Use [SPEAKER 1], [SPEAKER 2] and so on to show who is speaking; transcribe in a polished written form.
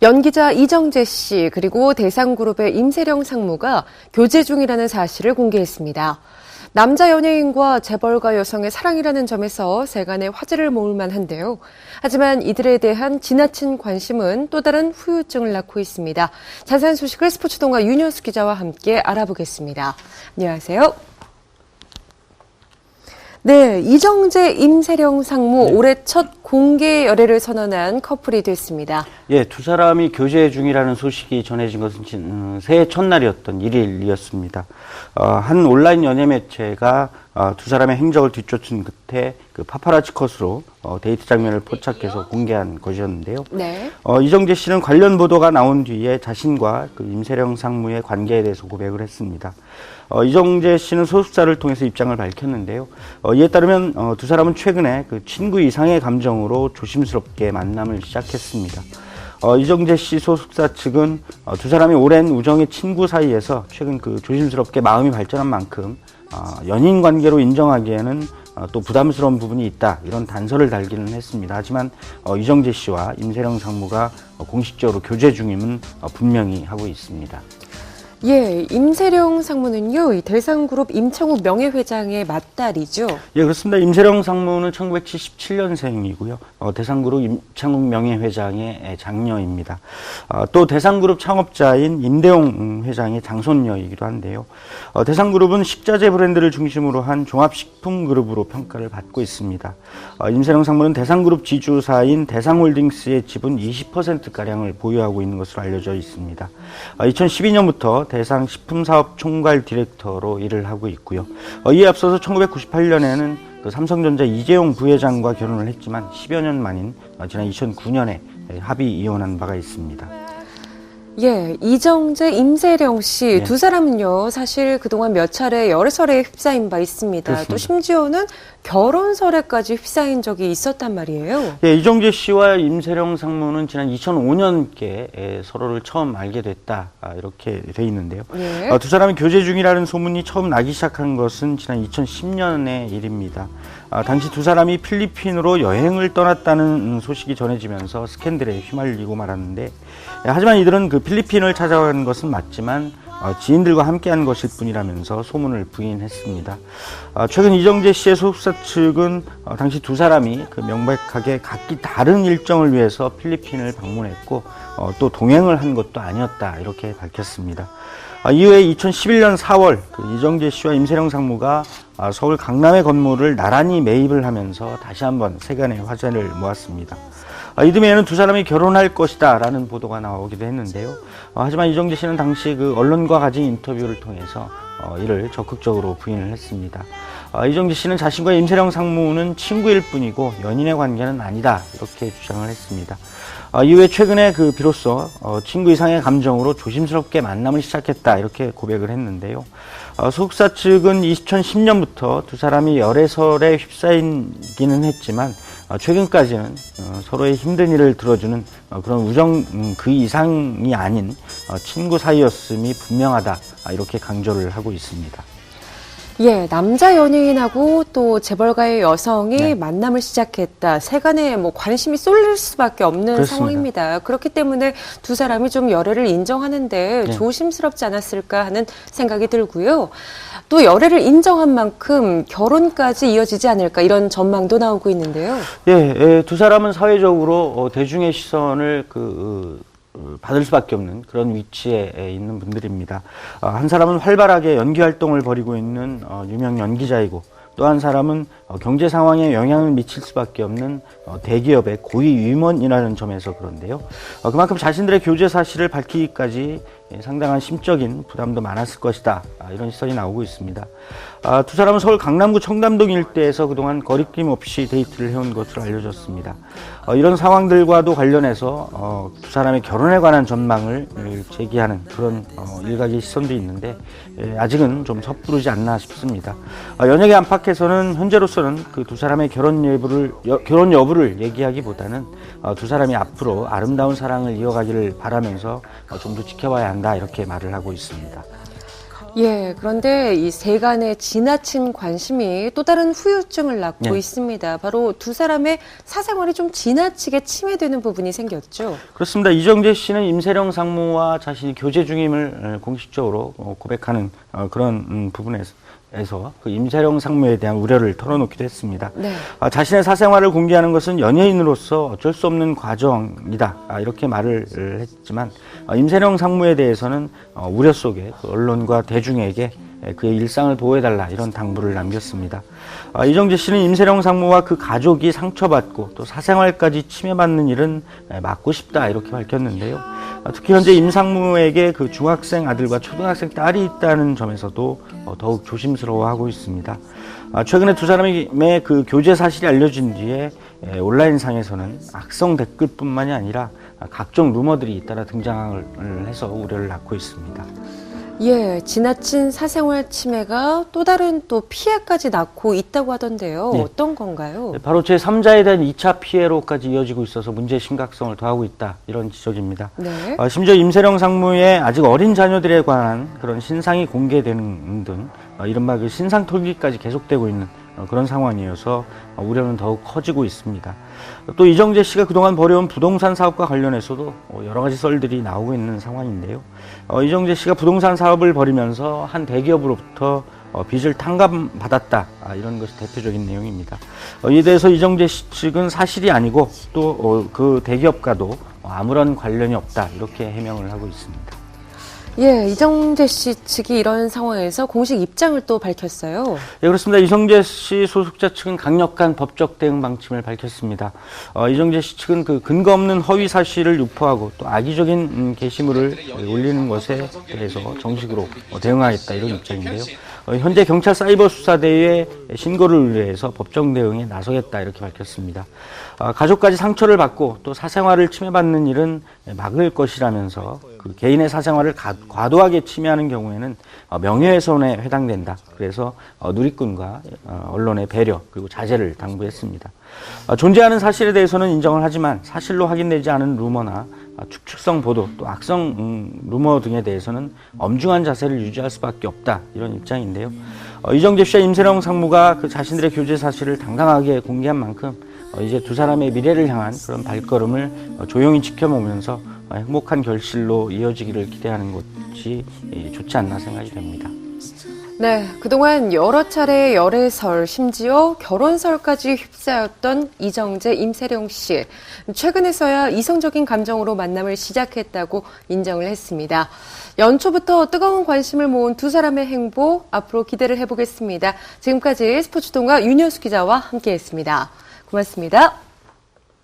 [SPEAKER 1] 연기자 이정재 씨 그리고 대상그룹의 임세령 상무가 교제 중이라는 사실을 공개했습니다. 남자 연예인과 재벌가 여성의 사랑이라는 점에서 세간의 화제를 모을 만한데요. 하지만 이들에 대한 지나친 관심은 또 다른 후유증을 낳고 있습니다. 자세한 소식을 스포츠동아 윤현수 기자와 함께 알아보겠습니다. 안녕하세요. 네, 이정재, 임세령 상무 올해 첫 공개 열애를 선언한 커플이 됐습니다.
[SPEAKER 2] 예, 두 사람이 교제 중이라는 소식이 전해진 것은 새해 첫날이었던 1일이었습니다. 한 온라인 연예 매체가 두 사람의 행적을 뒤쫓은 끝에 그 파파라치 컷으로 데이트 장면을 포착해서 공개한 것이었는데요.
[SPEAKER 1] 네.
[SPEAKER 2] 이정재 씨는 관련 보도가 나온 뒤에 자신과 그 임세령 상무의 관계에 대해서 고백을 했습니다. 이정재 씨는 소속사를 통해서 입장을 밝혔는데요. 이에 따르면 두 사람은 최근에 그 친구 이상의 감정으로 조심스럽게 만남을 시작했습니다. 이정재 씨 소속사 측은 두 사람이 오랜 우정의 친구 사이에서 최근 그 조심스럽게 마음이 발전한 만큼 연인 관계로 인정하기에는 또 부담스러운 부분이 있다, 이런 단서를 달기는 했습니다. 하지만 이정재 씨와 임세령 상무가 공식적으로 교제 중임은 분명히 하고 있습니다.
[SPEAKER 1] 예, 임세령 상무는요, 이 대상그룹 임창욱 명예회장의 맏딸이죠.
[SPEAKER 2] 예, 그렇습니다. 임세령 상무는 1977년생이고요. 대상그룹 임창욱 명예회장의 장녀입니다. 또 대상그룹 창업자인 임대용 회장의 장손녀이기도 한데요. 대상그룹은 식자재 브랜드를 중심으로 한 종합식품 그룹으로 평가를 받고 있습니다. 임세령 상무는 대상그룹 지주사인 대상홀딩스의 지분 20%가량을 보유하고 있는 것으로 알려져 있습니다. 2012년부터 대상식품사업 총괄 디렉터로 일을 하고 있고요. 이에 앞서서 1998년에는 그 삼성전자 이재용 부회장과 결혼을 했지만 10여 년 만인 지난 2009년에 합의 이혼한 바가 있습니다.
[SPEAKER 1] 예, 이정재, 임세령 씨 두 사람은요, 사실 그동안 몇 차례 열애설에 휩싸인 바 있습니다.
[SPEAKER 2] 그렇습니다.
[SPEAKER 1] 또 심지어는 결혼설에까지 휩싸인 적이 있었단 말이에요.
[SPEAKER 2] 예, 이정재 씨와 임세령 상무는 지난 2005년께 서로를 처음 알게 됐다, 이렇게 돼 있는데요.
[SPEAKER 1] 예.
[SPEAKER 2] 두 사람이 교제 중이라는 소문이 처음 나기 시작한 것은 지난 2010년의 일입니다. 당시 두 사람이 필리핀으로 여행을 떠났다는 소식이 전해지면서 스캔들에 휘말리고 말았는데, 하지만 이들은 그 필리핀을 찾아간 것은 맞지만 지인들과 함께한 것일 뿐이라면서 소문을 부인했습니다. 최근 이정재 씨의 소속사 측은 당시 두 사람이 그 명백하게 각기 다른 일정을 위해서 필리핀을 방문했고 또 동행을 한 것도 아니었다, 이렇게 밝혔습니다. 이후에 2011년 4월 그 이정재 씨와 임세령 상무가 서울 강남의 건물을 나란히 매입을 하면서 다시 한번 세간의 화제를 모았습니다. 이듬해에는 두 사람이 결혼할 것이다 라는 보도가 나오기도 했는데요. 하지만 이정재 씨는 당시 그 언론과 가진 인터뷰를 통해서 이를 적극적으로 부인을 했습니다. 이정재 씨는 자신과 임세령 상무는 친구일 뿐이고 연인의 관계는 아니다, 이렇게 주장을 했습니다. 이후에 최근에 그 비로소 친구 이상의 감정으로 조심스럽게 만남을 시작했다, 이렇게 고백을 했는데요. 소속사 측은 2010년부터 두 사람이 열애설에 휩싸이기는 했지만 최근까지는 서로의 힘든 일을 들어주는 그런 우정 그 이상이 아닌 친구 사이였음이 분명하다, 이렇게 강조를 하고 있습니다.
[SPEAKER 1] 예, 남자 연예인하고 또 재벌가의 여성이 만남을 시작했다. 세간에 관심이 쏠릴 수밖에 없는
[SPEAKER 2] 그렇습니다.
[SPEAKER 1] 상황입니다. 그렇기 때문에 두 사람이 좀 열애를 인정하는데 조심스럽지 않았을까 하는 생각이 들고요. 또 열애를 인정한 만큼 결혼까지 이어지지 않을까, 이런 전망도 나오고 있는데요.
[SPEAKER 2] 예, 두 사람은 사회적으로 대중의 시선을 받을 수밖에 없는 그런 위치에 있는 분들입니다. 한 사람은 활발하게 연기 활동을 벌이고 있는 유명 연기자이고, 또 한 사람은 경제 상황에 영향을 미칠 수밖에 없는 대기업의 고위 임원이라는 점에서 그런데요. 그만큼 자신들의 교제 사실을 밝히기까지 상당한 심적인 부담도 많았을 것이다, 이런 시선이 나오고 있습니다. 두 사람은 서울 강남구 청담동 일대에서 그동안 거리낌 없이 데이트를 해온 것으로 알려졌습니다. 이런 상황들과도 관련해서 두 사람의 결혼에 관한 전망을 제기하는 그런 일각의 시선도 있는데, 아직은 좀 섣부르지 않나 싶습니다. 연예계 안팎에서는 현재로서는 그 두 사람의 결혼 여부를 얘기하기보다는 두 사람이 앞으로 아름다운 사랑을 이어가기를 바라면서 좀 더 지켜봐야 한다, 이렇게 말을 하고 있습니다.
[SPEAKER 1] 예, 그런데 이 세간의 지나친 관심이 또 다른 후유증을 낳고
[SPEAKER 2] 네.
[SPEAKER 1] 있습니다. 바로 두 사람의 사생활이 좀 지나치게 침해되는 부분이 생겼죠.
[SPEAKER 2] 그렇습니다. 이정재 씨는 임세령 상무와 자신이 교제 중임을 공식적으로 고백하는 그런 부분에서 그 임세령 상무에 대한 우려를 털어놓기도 했습니다.
[SPEAKER 1] 네.
[SPEAKER 2] 자신의 사생활을 공개하는 것은 연예인으로서 어쩔 수 없는 과정이다. 이렇게 말을 했지만 임세령 상무에 대해서는 우려 속에 그 언론과 대중에게 그의 일상을 보호해달라 이런 당부를 남겼습니다. 이정재 씨는 임세령 상무와 그 가족이 상처받고 또 사생활까지 침해받는 일은 막고 싶다 이렇게 밝혔는데요. 특히 현재 임 상무에게 그 중학생 아들과 초등학생 딸이 있다는 점에서도 더욱 조심스러워하고 있습니다. 최근에 두 사람의 그 교제 사실이 알려진 뒤에 온라인상에서는 악성 댓글뿐만이 아니라 각종 루머들이 잇따라 등장을 해서 우려를 낳고 있습니다.
[SPEAKER 1] 예, 지나친 사생활 침해가 또 다른 또 피해까지 낳고 있다고 하던데요.
[SPEAKER 2] 네.
[SPEAKER 1] 어떤 건가요?
[SPEAKER 2] 바로 제3자에 대한 2차 피해로까지 이어지고 있어서 문제의 심각성을 더하고 있다 이런 지적입니다.
[SPEAKER 1] 네.
[SPEAKER 2] 심지어 임세령 상무의 아직 어린 자녀들에 관한 그런 신상이 공개되는 등 이른바 그 신상 털기까지 계속되고 있는 그런 상황이어서 우려는 더욱 커지고 있습니다. 또 이정재 씨가 그동안 벌여온 부동산 사업과 관련해서도 여러 가지 썰들이 나오고 있는 상황인데요. 이정재 씨가 부동산 사업을 벌이면서 한 대기업으로부터 빚을 탕감받았다 이런 것이 대표적인 내용입니다. 이에 대해서 이정재 씨 측은 사실이 아니고 또 그 대기업과도 아무런 관련이 없다 이렇게 해명을 하고 있습니다.
[SPEAKER 1] 예, 이정재 씨 측이 이런 상황에서 공식 입장을 또 밝혔어요.
[SPEAKER 2] 예, 그렇습니다. 이정재 씨 소속자 측은 강력한 법적 대응 방침을 밝혔습니다. 이정재 씨 측은 그 근거 없는 허위 사실을 유포하고 또 악의적인 게시물을 올리는 것에 대해서 정식으로 대응하겠다 이런 입장인데요. 현재 경찰 사이버 수사대에 신고를 의뢰해서 법정 대응에 나서겠다 이렇게 밝혔습니다. 가족까지 상처를 받고 또 사생활을 침해받는 일은 막을 것이라면서 그 개인의 사생활을 과도하게 침해하는 경우에는 명예훼손에 해당된다. 그래서 누리꾼과 언론의 배려 그리고 자제를 당부했습니다. 존재하는 사실에 대해서는 인정을 하지만 사실로 확인되지 않은 루머나 축축성 보도 또 악성 루머 등에 대해서는 엄중한 자세를 유지할 수밖에 없다 이런 입장인데요. 이정재 씨와 임세령 상무가 그 자신들의 교제 사실을 당당하게 공개한 만큼 이제 두 사람의 미래를 향한 그런 발걸음을 조용히 지켜보면서 행복한 결실로 이어지기를 기대하는 것이 좋지 않나 생각이 됩니다.
[SPEAKER 1] 네, 그동안 여러 차례 열애설, 심지어 결혼설까지 휩싸였던 이정재, 임세령 씨. 최근에서야 이성적인 감정으로 만남을 시작했다고 인정을 했습니다. 연초부터 뜨거운 관심을 모은 두 사람의 행보 앞으로 기대를 해보겠습니다. 지금까지 스포츠동아 윤효수 기자와 함께했습니다. 고맙습니다.